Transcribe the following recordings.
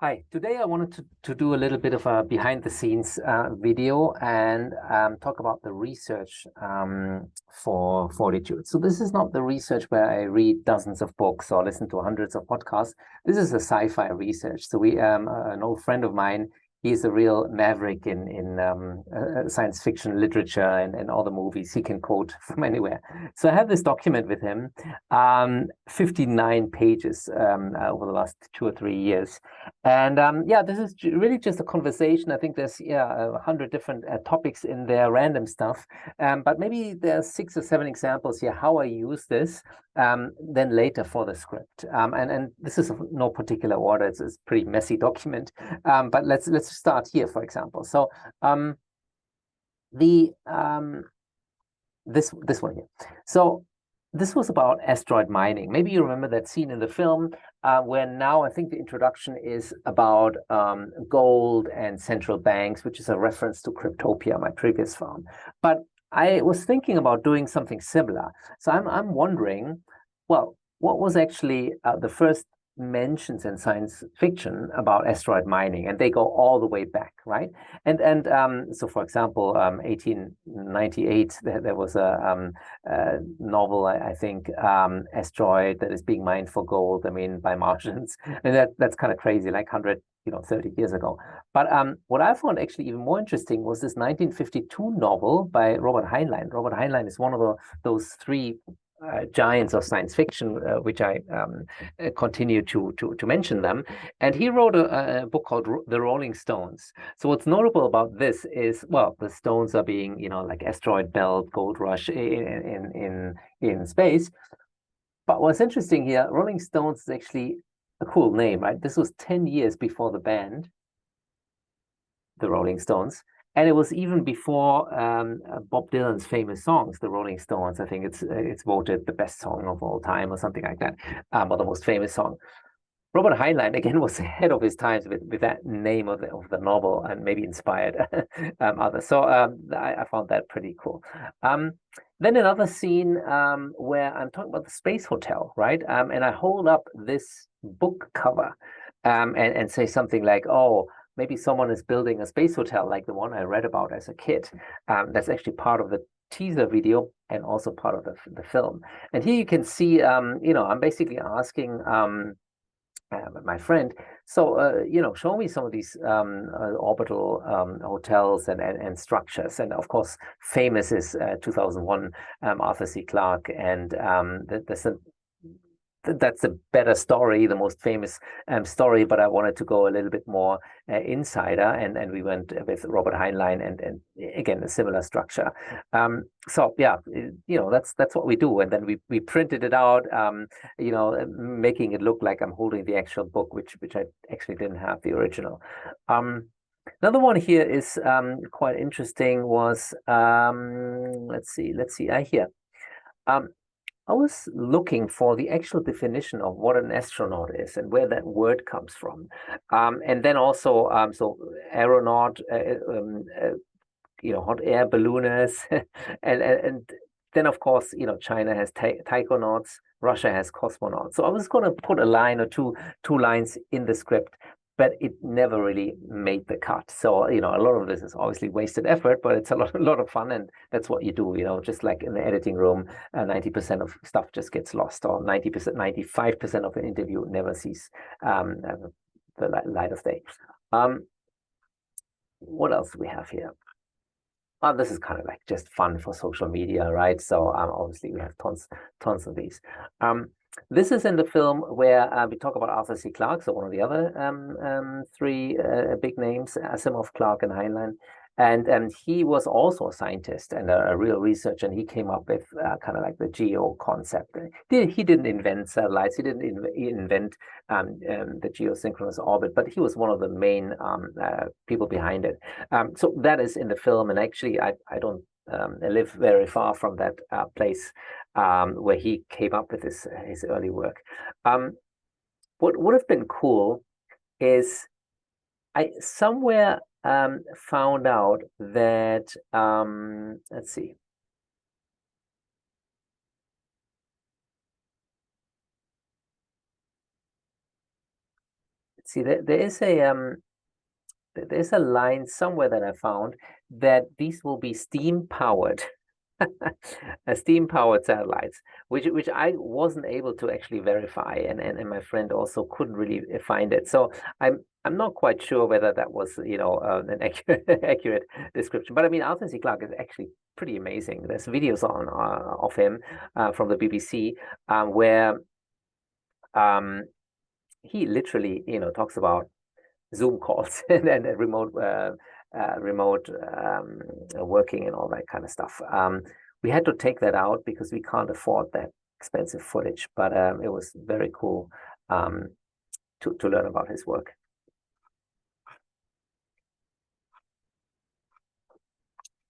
Hi, today I wanted to do a little bit of a behind the scenes video and talk about the research for Fortitude. So this is not the research where I read dozens of books or listen to hundreds of podcasts. This is a sci-fi research. So an old friend of mine, he's a real maverick in science fiction literature and all the movies he can quote from anywhere. So I have this document with him, 59 pages over the last 2 or 3 years. And yeah, this is really just a conversation. I think there's 100 different topics in there, random stuff. But maybe there's 6 or 7 examples here how I use this then later for the script. And this is of no particular order. It's a pretty messy document. But let's start here, for example. So this one here. So this was about asteroid mining. Maybe you remember that scene in the film where now I think the introduction is about gold and central banks, which is a reference to Cryptopia, my previous film. But I was thinking about doing something similar. So I'm wondering, well, what was actually the first mentions in science fiction about asteroid mining, and they go all the way back, right? And so, for example, 1898, there was a novel, I think, asteroid that is being mined for gold. I mean, by Martians, and that's kind of crazy, like 130 years ago. But what I found actually even more interesting was this 1952 novel by Robert Heinlein. Robert Heinlein is one of those three giants of science fiction, which I continue to mention them. And he wrote a book called The Rolling Stones. So what's notable about this is, well, the stones are being, like asteroid belt, gold rush in space. But what's interesting here, Rolling Stones is actually a cool name, right? This was 10 years before the band, the Rolling Stones. And it was even before Bob Dylan's famous songs, the Rolling Stones. I think it's voted the best song of all time or something like that, or the most famous song. Robert Heinlein, again, was ahead of his times with that name of the novel and maybe inspired others. So I found that pretty cool. Then another scene where I'm talking about the space hotel, right? And I hold up this book cover and say something like, oh, maybe someone is building a space hotel like the one I read about as a kid. That's actually part of the teaser video and also part of the film. And here you can see, I'm basically asking my friend, so, show me some of these orbital hotels and structures. And of course, famous is 2001 Arthur C. Clarke. And that's a better story, the most famous story, but I wanted to go a little bit more insider, and we went with Robert Heinlein and again a similar structure. So yeah, that's what we do, and then we printed it out, making it look like I'm holding the actual book, which I actually didn't have the original. Another one here is quite interesting. Was let's see, here. I was looking for the actual definition of what an astronaut is and where that word comes from. And then also, so aeronaut, hot air ballooners, and then of course, China has taikonauts, Russia has cosmonauts. So I was going to put a line or two lines in the script, but it never really made the cut. So, a lot of this is obviously wasted effort, but it's a lot of fun, and that's what you do, just like in the editing room, 90% of stuff just gets lost, or 90%, 95% of an interview never sees the light of day. What else do we have here? Oh, this is kind of like just fun for social media, right? So obviously we have tons of these. This is in the film where we talk about Arthur C. Clarke, so one of the other three big names, Asimov, Clarke, and Heinlein. And he was also a scientist and a real researcher, and he came up with kind of like the geo concept. He didn't invent satellites, he didn't invent the geosynchronous orbit, but he was one of the main people behind it. So that is in the film, and actually I don't live very far from that place where he came up with his early work. What would have been cool is I somewhere found out that let's see. see, there's a line somewhere that I found that these will be steam powered. Steam powered satellites, which I wasn't able to actually verify, and my friend also couldn't really find it. So I'm not quite sure whether that was an accurate description. But I mean, Arthur C. Clarke is actually pretty amazing. There's videos on of him from the BBC where he literally talks about Zoom calls and remote working and all that kind of stuff. We had to take that out because we can't afford that expensive footage, but it was very cool to learn about his work.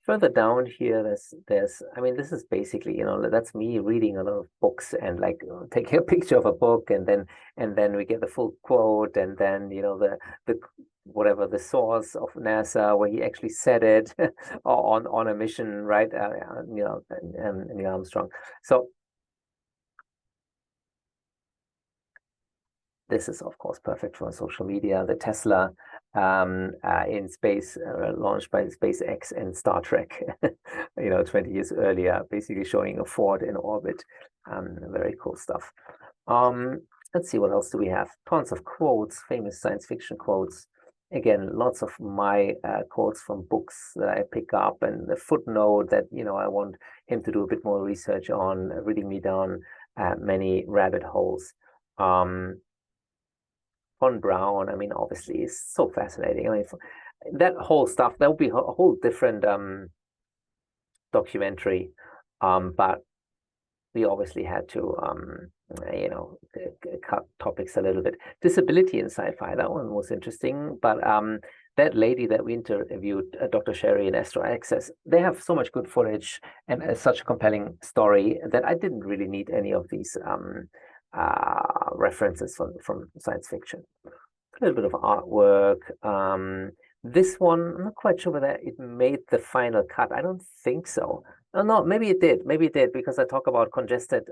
Further down here, there's I mean, this is basically, that's me reading a lot of books and like taking a picture of a book, and then we get the full quote, and then the whatever the source of NASA where he actually said it on a mission, right? And Neil Armstrong. So this is, of course, perfect for social media. The Tesla in space, launched by SpaceX and Star Trek, 20 years earlier, basically showing a Ford in orbit. Very cool stuff. Let's see, what else do we have? Tons of quotes, famous science fiction quotes. Again, lots of my quotes from books that I pick up, and the footnote that, I want him to do a bit more research on, reading me down many rabbit holes. Von Braun, I mean, obviously, is so fascinating. I mean, that whole stuff, that would be a whole different documentary, but we obviously had to, cut topics a little bit. Disability in sci-fi, that one was interesting, but that lady that we interviewed, Dr. Sherry in Astro Access, they have so much good footage and such a compelling story that I didn't really need any of these references from science fiction. A little bit of artwork. This one, I'm not quite sure whether it made the final cut. I don't think so. Oh, no, maybe it did. Maybe it did, because I talk about congested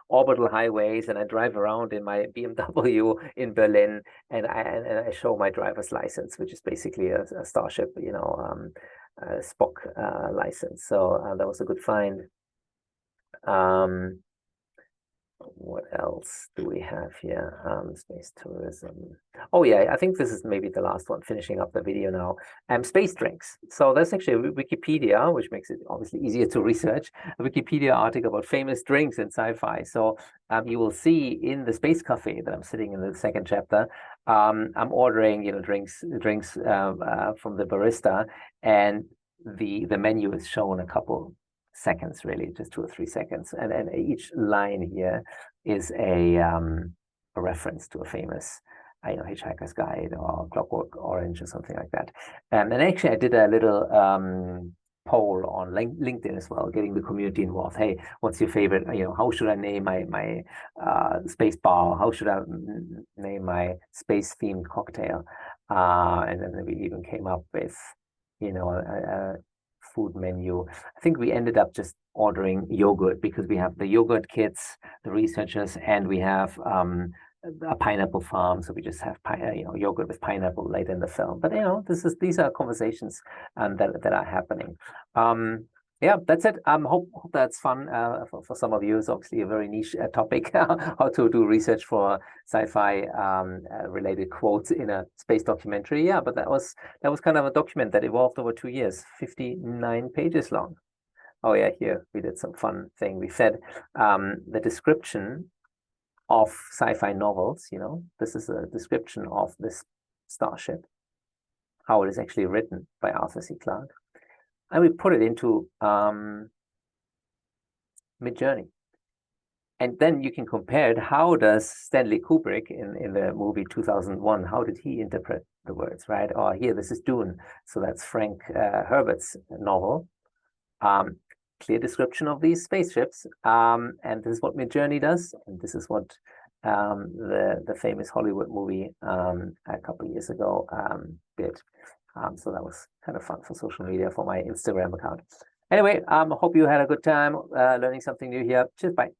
orbital highways, and I drive around in my BMW in Berlin, and I show my driver's license, which is basically a Starship, Spock license. So that was a good find. What else do we have here? Space tourism. Oh yeah, I think this is maybe the last one, finishing up the video now. Space drinks. So that's actually a Wikipedia, which makes it obviously easier to research. A Wikipedia article about famous drinks in sci-fi. So you will see in the Space Cafe that I'm sitting in the second chapter, I'm ordering, drinks from the barista, and the menu is shown a couple seconds, really, just 2 or 3 seconds, and each line here is a reference to a famous Hitchhiker's Guide or Clockwork Orange or something like that. And actually I did a little poll on LinkedIn as well, getting the community involved. Hey, what's your favorite, how should I name my space bar? How should I name my space themed cocktail? And then we even came up with a food menu. I think we ended up just ordering yogurt, because we have the yogurt kits, the researchers, and we have a pineapple farm. So we just have yogurt with pineapple later in the film. But these are conversations that are happening. Yeah, that's it. Hope that's fun for some of you. It's obviously a very niche topic, how to do research for sci-fi related quotes in a space documentary. Yeah, but that was kind of a document that evolved over 2 years, 59 pages long. Oh yeah, here we did some fun thing. We said the description of sci-fi novels. This is a description of this starship, how it is actually written by Arthur C. Clarke. And we put it into Midjourney. And then you can compare it. How does Stanley Kubrick in the movie 2001, how did he interpret the words, right? Or here, this is Dune. So that's Frank Herbert's novel. Clear description of these spaceships. And this is what Midjourney does. And this is what the famous Hollywood movie a couple of years ago did. So that was kind of fun for social media, for my Instagram account. Anyway, hope you had a good time learning something new here. Cheers, bye.